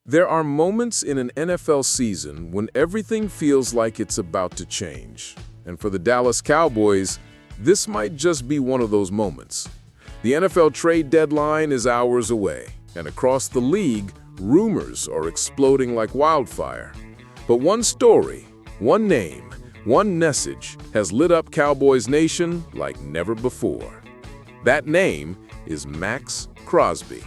There are moments in an NFL season when everything feels like it's about to change. And for the Dallas Cowboys, this might just be one of those moments. The NFL trade deadline is hours away, and across the league, rumors are exploding like wildfire. But one story, one name, one message has lit up Cowboys Nation like never before. That name is Maxx Crosby.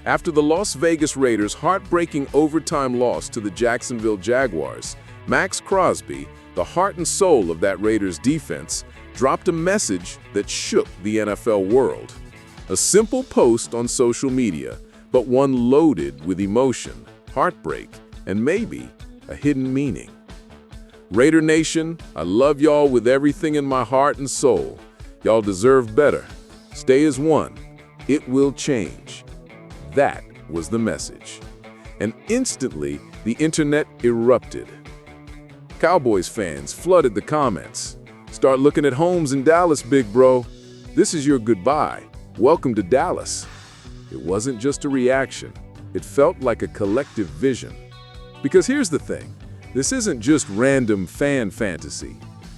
After the Las Vegas Raiders' heartbreaking overtime loss to the Jacksonville Jaguars, Maxx Crosby, the heart and soul of that Raiders defense, dropped a message that shook the NFL world. A simple post on social media, but one loaded with emotion, heartbreak, and maybe a hidden meaning. Raider Nation, I love y'all with everything in my heart and soul. Y'all deserve better. Stay as one. It will change. That was the message. And instantly, the internet erupted. Cowboys fans flooded the comments. Start looking at homes in Dallas, big bro. This is your goodbye. Welcome to Dallas. It wasn't just a reaction. It felt like a collective vision. Because here's the thing. This isn't just random fan fantasy.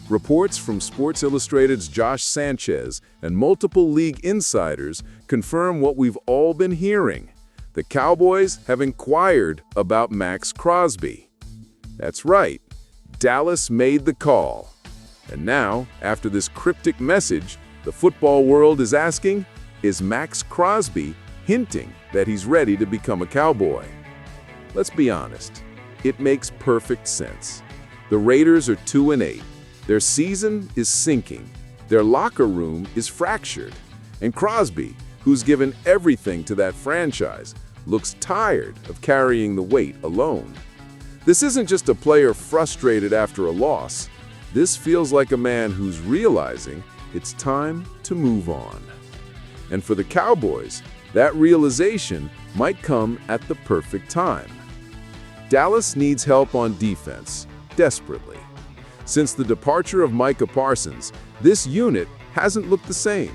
Reports from Sports Illustrated's Josh Sanchez and multiple league insiders confirm what we've all been hearing. The Cowboys have inquired about Maxx Crosby. That's right, Dallas made the call. And now, after this cryptic message, the football world is asking, is Maxx Crosby hinting that he's ready to become a Cowboy? Let's be honest, it makes perfect sense. The Raiders are 2-8. Their season is sinking. Their locker room is fractured. And Crosby, who's given everything to that franchise, looks tired of carrying the weight alone. This isn't just a player frustrated after a loss. This feels like a man who's realizing it's time to move on. And for the Cowboys, that realization might come at the perfect time. Dallas needs help on defense, desperately. Since the departure of Micah Parsons, this unit hasn't looked the same.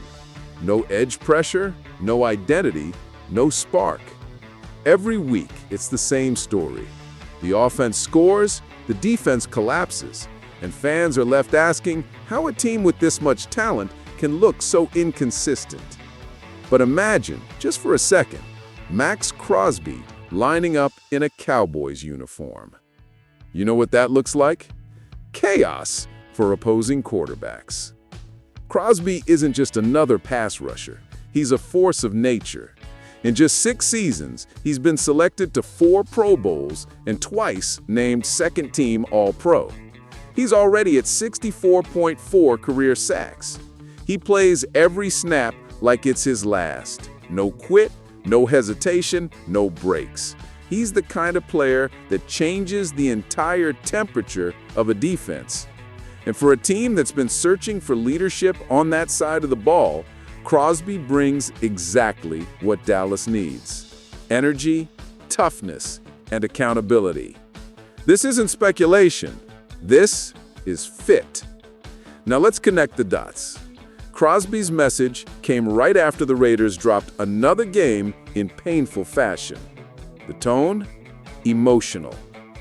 No edge pressure, no identity, no spark. Every week, it's the same story. The offense scores, the defense collapses, and fans are left asking how a team with this much talent can look so inconsistent. But imagine, just for a second, Maxx Crosby lining up in a Cowboys uniform. You know what that looks like? Chaos for opposing quarterbacks. Crosby isn't just another pass rusher. He's a force of nature. In just 6 seasons, he's been selected to 4 Pro Bowls and twice named second-team All-Pro. He's already at 64.4 career sacks. He plays every snap like it's his last. No quit, no hesitation, no breaks. He's the kind of player that changes the entire temperature of a defense. And for a team that's been searching for leadership on that side of the ball, Crosby brings exactly what Dallas needs: energy, toughness, and accountability. This isn't speculation. This is fit. Now let's connect the dots. Crosby's message came right after the Raiders dropped another game in painful fashion. The tone? Emotional,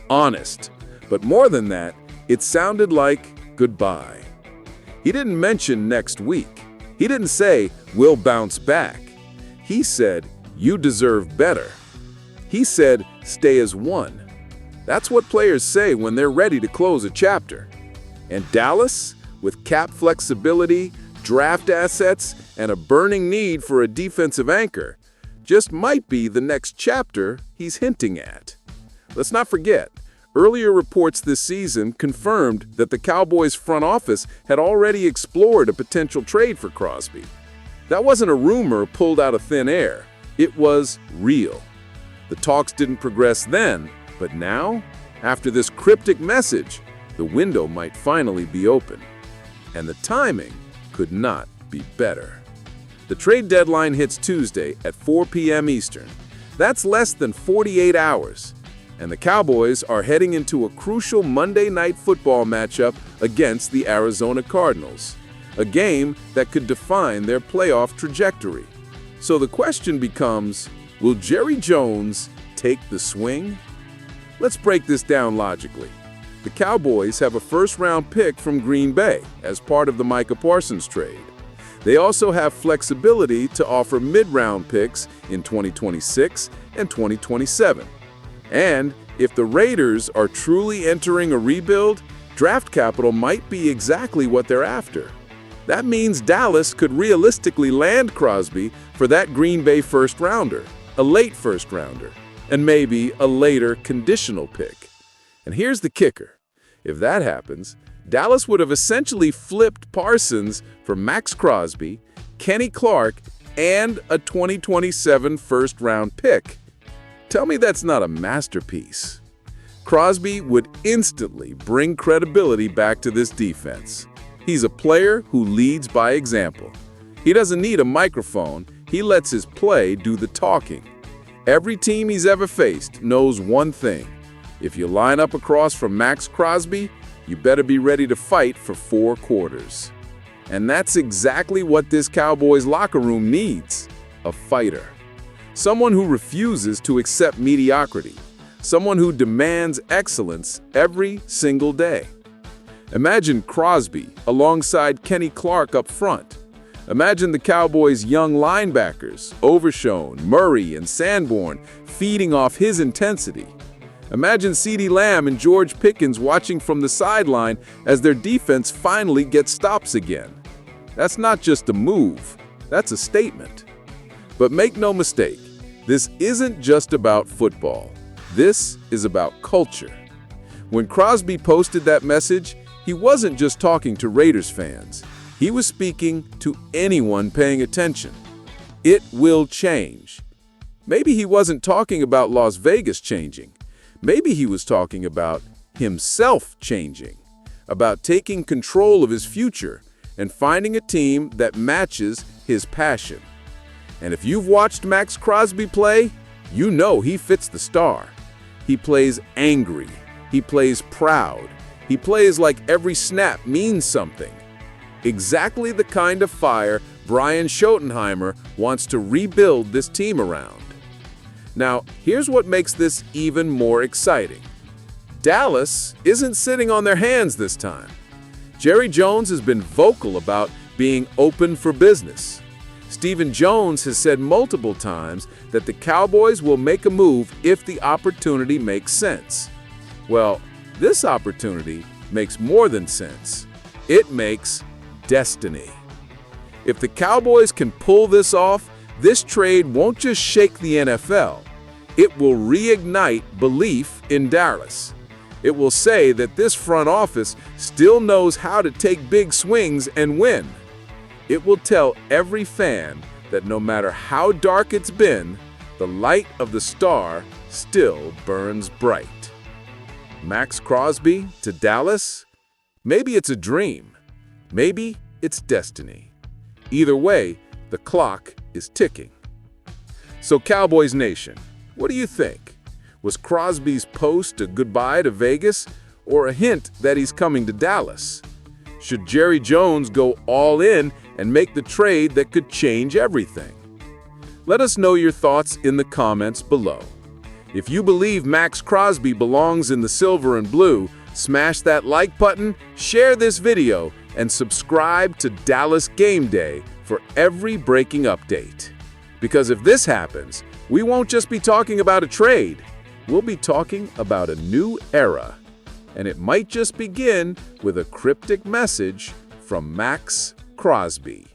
honest. But more than that, it sounded like goodbye. He didn't mention next week. He didn't say, we'll bounce back. He said, you deserve better. He said, stay as one. That's what players say when they're ready to close a chapter. And Dallas, with cap flexibility, draft assets, and a burning need for a defensive anchor, just might be the next chapter he's hinting at. Let's not forget, earlier reports this season confirmed that the Cowboys front office had already explored a potential trade for Crosby. That wasn't a rumor pulled out of thin air. It was real. The talks didn't progress then, but now, after this cryptic message, the window might finally be open. And the timing could not be better. The trade deadline hits Tuesday at 4 p.m. Eastern. That's less than 48 hours. And the Cowboys are heading into a crucial Monday Night Football matchup against the Arizona Cardinals, a game that could define their playoff trajectory. So the question becomes, will Jerry Jones take the swing? Let's break this down logically. The Cowboys have a first-round pick from Green Bay as part of the Micah Parsons trade. They also have flexibility to offer mid-round picks in 2026 and 2027. And if the Raiders are truly entering a rebuild, draft capital might be exactly what they're after. That means Dallas could realistically land Crosby for that Green Bay first-rounder, a late first-rounder, and maybe a later conditional pick. And here's the kicker. If that happens, Dallas would have essentially flipped Parsons for Maxx Crosby, Kenny Clark, and a 2027 first-round pick. Tell me that's not a masterpiece. Crosby would instantly bring credibility back to this defense. He's a player who leads by example. He doesn't need a microphone. He lets his play do the talking. Every team he's ever faced knows one thing. If you line up across from Maxx Crosby, you better be ready to fight for 4 quarters. And that's exactly what this Cowboys locker room needs, a fighter. Someone who refuses to accept mediocrity. Someone who demands excellence every single day. Imagine Crosby alongside Kenny Clark up front. Imagine the Cowboys' young linebackers, Overshown, Murray, and Sanborn, feeding off his intensity. Imagine CeeDee Lamb and George Pickens watching from the sideline as their defense finally gets stops again. That's not just a move, that's a statement. But make no mistake, this isn't just about football. This is about culture. When Crosby posted that message, he wasn't just talking to Raiders fans. He was speaking to anyone paying attention. It will change. Maybe he wasn't talking about Las Vegas changing. Maybe he was talking about himself changing, about taking control of his future and finding a team that matches his passion. And if you've watched Maxx Crosby play, you know he fits the star. He plays angry. He plays proud. He plays like every snap means something. Exactly the kind of fire Brian Schottenheimer wants to rebuild this team around. Now, here's what makes this even more exciting. Dallas isn't sitting on their hands this time. Jerry Jones has been vocal about being open for business. Stephen Jones has said multiple times that the Cowboys will make a move if the opportunity makes sense. Well, this opportunity makes more than sense. It makes destiny. If the Cowboys can pull this off, this trade won't just shake the NFL. It will reignite belief in Dallas. It will say that this front office still knows how to take big swings and win. It will tell every fan that no matter how dark it's been, the light of the star still burns bright. Maxx Crosby to Dallas? Maybe it's a dream. Maybe it's destiny. Either way, the clock is ticking. So Cowboys Nation, what do you think? Was Crosby's post a goodbye to Vegas or a hint that he's coming to Dallas? Should Jerry Jones go all in and make the trade that could change everything? Let us know your thoughts in the comments below. If you believe Maxx Crosby belongs in the silver and blue, smash that like button, share this video, and subscribe to Dallas Game Day for every breaking update. Because if this happens, we won't just be talking about a trade. We'll be talking about a new era. And it might just begin with a cryptic message from Maxx Crosby.